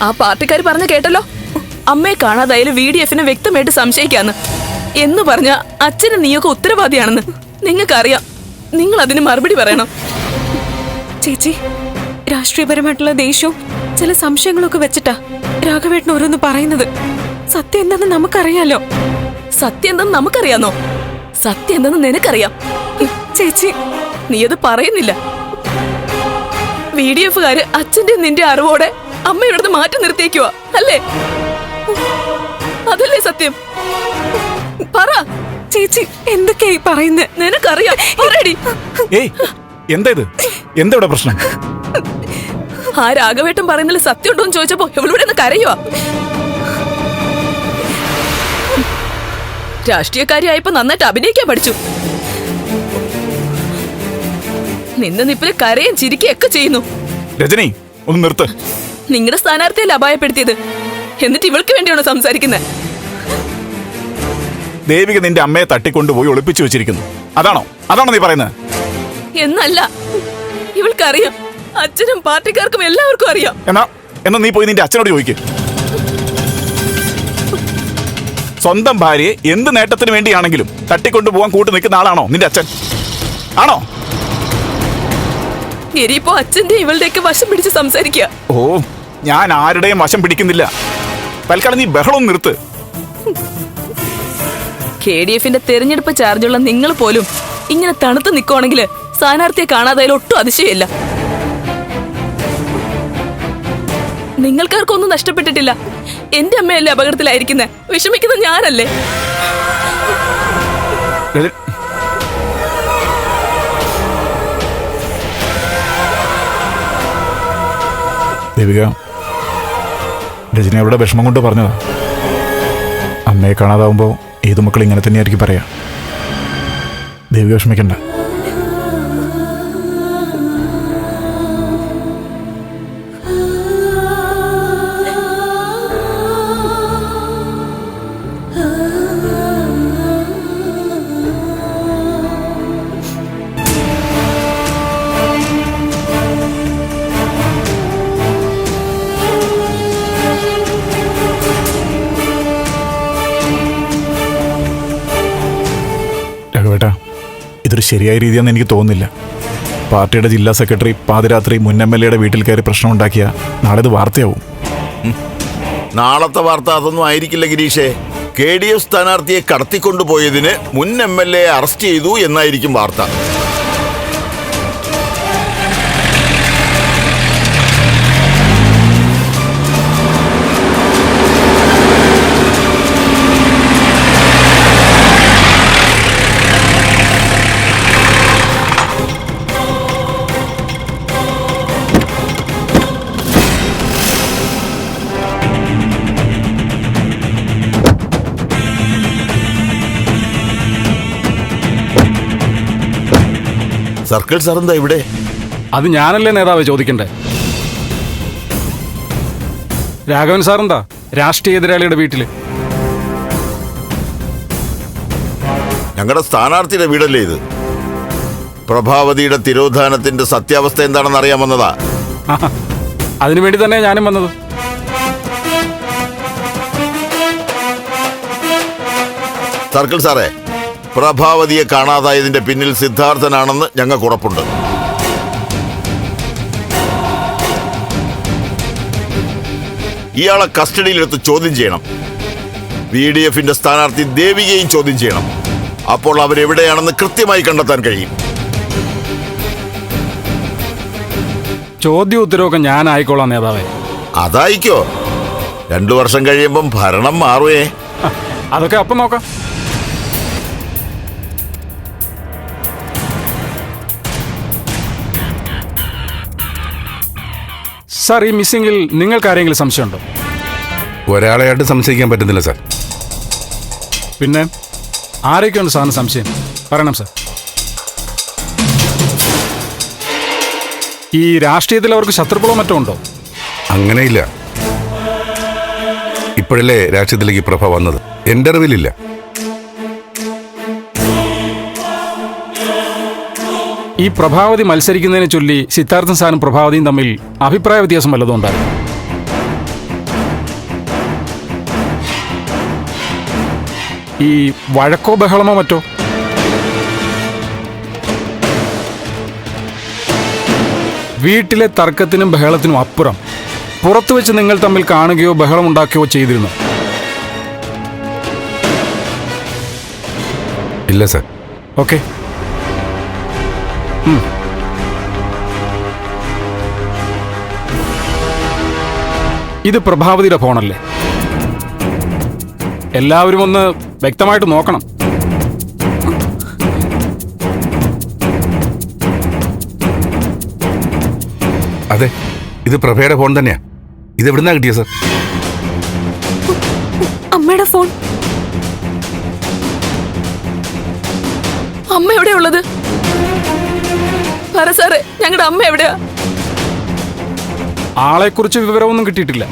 ആ പാർട്ടിക്കാർ പറഞ്ഞ കേട്ടല്ലോ, അമ്മയെ കാണാതായാലും VDF-നെ വ്യക്തമായിട്ട് സംശയിക്കാന്ന് എന്ന് പറഞ്ഞ അച്ഛനും നീയൊക്കെ ഉത്തരവാദിയാണെന്ന് നിങ്ങൾക്കറിയാം. നിങ്ങൾ അതിന് മറുപടി പറയണം. ചേച്ചി, രാഷ്ട്രീയപരമായിട്ടുള്ള ദേഷ്യവും ചില സംശയങ്ങളൊക്കെ വെച്ചിട്ടാ രാഘവേട്ടൻ ഓരോന്ന് പറയുന്നത്. സത്യം എന്താന്ന് നമുക്കറിയാലോ. സത്യം എന്തെന്ന് നമുക്കറിയാന്നോ? സത്യം എന്തെന്ന് നിനക്കറിയാം. ചേച്ചി, നീ അത് പറയുന്നില്ല. VDF-കാര് അച്ഛന്റെ നിന്റെ അറിവോടെ അമ്മ ഇവിടുന്ന് മാറ്റി നിർത്തിയേക്കുവാ അല്ലേ? അതല്ലേ സത്യം? പറ ചേച്ചി, എന്തൊക്കെയായി പറയുന്നത്? നിനക്കറിയാം. പറയടി. എന്താ ഇത്? എന്താ ഇവിടെ പ്രശ്നം? ആ രാഘവേട്ടൻ പറയുന്നതിൽ സത്യം ഉണ്ടോ എന്ന് ചോദിച്ചപ്പോ ഇവളിവിടെ നിന്ന് കരയുവാ. രാഷ്ട്രീയക്കാരിയായപ്പോ നന്നായിട്ട് അഭിനയിക്കാൻ പഠിച്ചു. നിന്ന് നിപ്പില് കരയും ചിരിക്കുകയൊക്കെ ചെയ്യുന്നു. രജനി, ഒന്ന് നിർത്ത്. നിങ്ങളുടെ സ്ഥാനാർത്ഥിയല്ലേ അപായപ്പെടുത്തിയത്? എന്നിട്ട് ഇവൾക്ക് വേണ്ടിയാണോ സംസാരിക്കുന്നത്? ദേവിക നിന്റെ അമ്മയെ തട്ടിക്കൊണ്ടുപോയി ഒളിപ്പിച്ചു വെച്ചിരിക്കുന്നു. അതാണോ നീ പറയുന്നത്? എന്നല്ല, ഇവൾക്കറിയാം. അച്ഛനും പാർട്ടിക്കാർക്കും എല്ലാവർക്കും അറിയാം. എന്നാ നീ പോയി നിന്റെ അച്ഛനോട് ചോദിക്ക്. സ്വന്തം ഭാര്യയെ എന്ത് നേട്ടത്തിന് വേണ്ടിയാണെങ്കിലും തട്ടിക്കൊണ്ടുപോകാൻ കൂട്ടു നിൽക്കുന്ന ആളാണോ നിന്റെ അച്ഛൻ? ആണോ? ഇനിയിപ്പോ അച്ഛന്റെ ഇവളുടെയൊക്കെ വശം പിടിച്ച് സംസാരിക്കുക. ഓ, ഞാൻ ആരുടെയും വശം പിടിക്കുന്നില്ല. തൽക്കാലം നീ ബഹളം നിർത്ത്. KDF-ന്റെ തെരഞ്ഞെടുപ്പ് ചാർജുള്ള നിങ്ങൾ പോലും ഇങ്ങനെ തണുത്ത് നിൽക്കുവാണെങ്കിൽ സ്ഥാനാർത്ഥിയെ കാണാതായാലും ഒട്ടും അതിശയമില്ല. നിങ്ങൾക്കാർക്കൊന്നും നഷ്ടപ്പെട്ടിട്ടില്ല. എന്റെ അമ്മയല്ലേ അപകടത്തിലായിരിക്കുന്നത്. വിഷമിക്കുന്ന ഞാനല്ലേ? ദേവിക, രജനി അവരുടെ വിഷമം കൊണ്ട് പറഞ്ഞതാ. അമ്മയെ കാണാതാവുമ്പോൾ ഏതു മക്കൾ ഇങ്ങനെ തന്നെയായിരിക്കും പറയാ. ദേവിക വിഷമിക്കണ്ട. രാഘവേട്ടാ, ഇതൊരു ശരിയായ രീതിയാണെന്ന് എനിക്ക് തോന്നുന്നില്ല. പാർട്ടിയുടെ ജില്ലാ സെക്രട്ടറി പാതിരാത്രി മുൻ MLA-യുടെ വീട്ടിൽ കയറി പ്രശ്നം ഉണ്ടാക്കിയ നാളെ ഇത് വാർത്തയാവും. നാളത്തെ വാർത്ത അതൊന്നും ആയിരിക്കില്ല ഗിരീഷേ. KDF സ്ഥാനാർത്ഥിയെ കടത്തിക്കൊണ്ടുപോയതിന് മുൻ MLA അറസ്റ്റ് ചെയ്തു എന്നായിരിക്കും വാർത്ത. സർക്കിൾ സാർ എന്താ ഇവിടെ? അത് ഞാനല്ലേ നേതാവ് ചോദിക്കണ്ടേ? രാഘവൻ സാർ എന്താ രാഷ്ട്രീയ എതിരാളിയുടെ വീട്ടില്? ഞങ്ങളുടെ സ്ഥാനാർത്ഥിയുടെ വീടല്ലേ ഇത്? പ്രഭാവതിയുടെ തിരോധാനത്തിന്റെ സത്യാവസ്ഥ എന്താണെന്ന് അറിയാൻ വന്നതാ. അതിനുവേണ്ടി തന്നെ ഞാനും വന്നത്. സർക്കിൾ സാറേ, പ്രഭാവതിയെ കാണാതായതിന്റെ പിന്നിൽ സിദ്ധാർത്ഥനാണെന്ന് ഞങ്ങൾക്ക് ഉറപ്പുണ്ട്. ഇയാളെ കസ്റ്റഡിയിലെടുത്ത് ചോദ്യം ചെയ്യണം. VDF-ന്റെ സ്ഥാനാർത്ഥി ദേവികയും ചോദ്യം ചെയ്യണം. അപ്പോൾ അവരെവിടെയാണെന്ന് കൃത്യമായി കണ്ടെത്താൻ കഴിയും. ചോദ്യ ഉത്തരവൊക്കെ ഞാൻ ആയിക്കോളാം നേതാവേ. അതായിക്കോ. 2 വർഷം കഴിയുമ്പം ഭരണം മാറുവേ. അതൊക്കെ അപ്പം നോക്കാം. സാർ, ഈ മിസ്സിംഗിൽ നിങ്ങൾക്ക് ആരെങ്കിലും സംശയമുണ്ടോ? ഒരാളെയായിട്ട് സംശയിക്കാൻ പറ്റുന്നില്ല സാർ. പിന്നെ ആരൊക്കെയുണ്ട് സാറിന് സംശയം? പറയണം സാർ. ഈ രാഷ്ട്രീയത്തിൽ അവർക്ക് ശത്രുക്കളോ മറ്റോ ഉണ്ടോ? അങ്ങനെയില്ല. ഇപ്പോഴല്ലേ രാഷ്ട്രീയത്തിലേക്ക് പ്രഭ വന്നത്. എൻ്റെ അറിവിലില്ല. ഈ പ്രഭാവതി മത്സരിക്കുന്നതിനെ ചൊല്ലി സിദ്ധാർത്ഥൻ സാറും പ്രഭാവതിയും തമ്മിൽ അഭിപ്രായ വ്യത്യാസം വല്ലതും ഉണ്ടായിരുന്നു? ഈ വഴക്കോ ബഹളമോ മറ്റോ? വീട്ടിലെ തർക്കത്തിനും ബഹളത്തിനും അപ്പുറം പുറത്തു വെച്ച് നിങ്ങൾ തമ്മിൽ കാണുകയോ ബഹളമുണ്ടാക്കുകയോ ചെയ്തിരുന്നു? ഇല്ല സാർ. ഓക്കെ. ഇത് പ്രഭാവതിയുടെ ഫോണല്ലേ? എല്ലാവരും ഒന്ന് വ്യക്തമായിട്ട് നോക്കണം. അതെ, ഇത് പ്രഭയുടെ ഫോൺ തന്നെയാ. ഇത് എവിടുന്നാ കിട്ടിയ സാർ? അമ്മയുടെ ഫോൺ. അമ്മ എവിടെയാ ഉള്ളത്? പറ സാറേ, ഞങ്ങളുടെ അമ്മ എവിടെയാ? ആളെക്കുറിച്ച് വിവരമൊന്നും കിട്ടിയിട്ടില്ല.